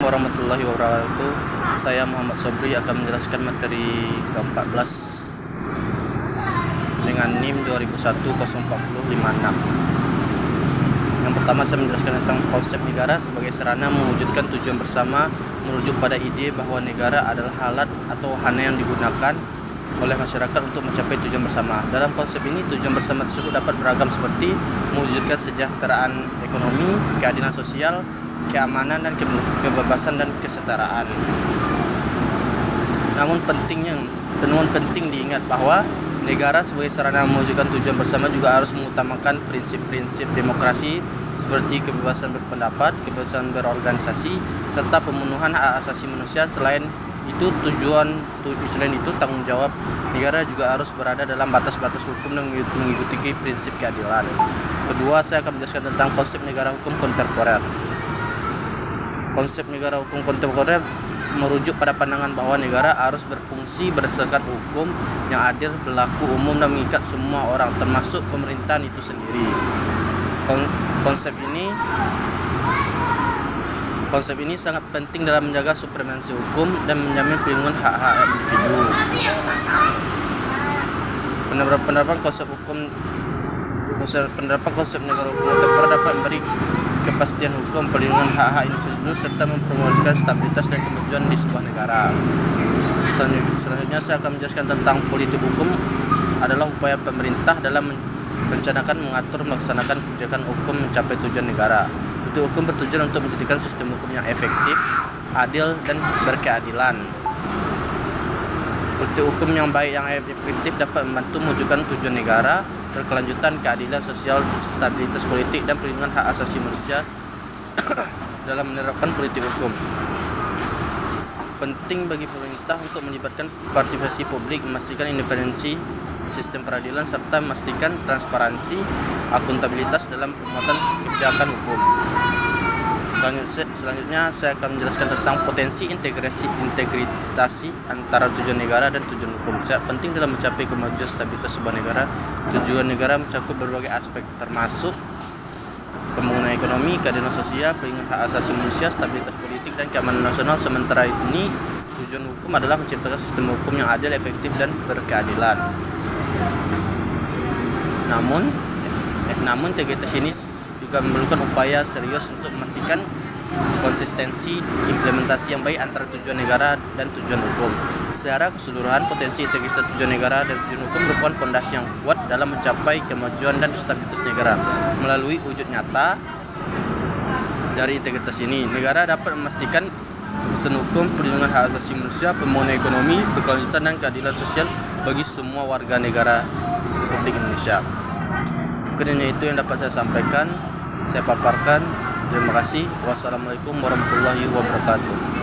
warahmatullahi wabarakatuh. Saya Muhammad Sobri akan menjelaskan materi ke-14 dengan NIM 2001-04056. Yang pertama, saya menjelaskan tentang konsep negara sebagai sarana mewujudkan tujuan bersama, merujuk pada ide bahwa negara adalah alat atau wahana yang digunakan oleh masyarakat untuk mencapai tujuan bersama. Dalam konsep ini, tujuan bersama tersebut dapat beragam seperti mewujudkan kesejahteraan ekonomi, keadilan sosial, keamanan dan kebebasan dan kesetaraan. Namun penting diingat bahwa negara sebagai sarana mewujudkan tujuan bersama juga harus mengutamakan prinsip-prinsip demokrasi seperti kebebasan berpendapat, kebebasan berorganisasi, serta pemenuhan hak asasi manusia. Selain itu tanggung jawab negara juga harus berada dalam batas-batas hukum dan mengikuti prinsip keadilan. Kedua, saya akan menjelaskan tentang konsep negara hukum kontemporer. Konsep negara hukum kontemporer merujuk pada pandangan bahwa negara harus berfungsi berdasarkan hukum yang adil, berlaku umum dan mengikat semua orang, termasuk pemerintahan itu sendiri. Konsep ini sangat penting dalam menjaga supremasi hukum dan menjamin perlindungan hak-hak individu. Penerapan konsep negara hukum kontemporer dapat memberi kepastian hukum, perlindungan hak-hak individu, serta mempromosikan stabilitas dan kemajuan di sebuah negara. Selanjutnya saya akan menjelaskan tentang politik hukum adalah upaya pemerintah dalam merencanakan, mengatur, melaksanakan kebijakan hukum mencapai tujuan negara. Politik hukum bertujuan untuk menjadikan sistem hukum yang efektif, adil, dan berkeadilan. Politik hukum yang baik yang efektif dapat membantu mewujudkan tujuan negara, berkelanjutan, keadilan sosial, stabilitas politik, dan perlindungan hak asasi manusia dalam menerapkan politik hukum. Penting bagi pemerintah untuk melibatkan partisipasi publik, memastikan independensi sistem peradilan, serta memastikan transparansi, akuntabilitas dalam pembuatan kebijakan hukum. Selanjutnya saya akan menjelaskan tentang potensi integritasi antara tujuan negara dan tujuan hukum. Sangat penting dalam mencapai kemajuan stabilitas sebuah negara. Tujuan negara mencakup berbagai aspek, termasuk pembangunan ekonomi, keadilan sosial, perlindungan hak asasi manusia, stabilitas politik, dan keamanan nasional. Sementara ini, tujuan hukum adalah menciptakan sistem hukum yang adil, efektif, dan berkeadilan. Namun integritas ini juga memerlukan upaya serius untuk memastikan konsistensi implementasi yang baik antara tujuan negara dan tujuan hukum. Secara keseluruhan, potensi integritas tujuan negara dan tujuan hukum merupakan fondasi yang kuat dalam mencapai kemajuan dan stabilitas negara. Melalui wujud nyata dari integritas ini, negara dapat memastikan kepastian hukum, perlindungan hak asasi manusia, pembangunan ekonomi, berkelanjutan, dan keadilan sosial bagi semua warga negara Republik Indonesia. Mungkin hanya itu yang dapat saya sampaikan, saya paparkan. Terima kasih. Wassalamualaikum warahmatullahi wabarakatuh.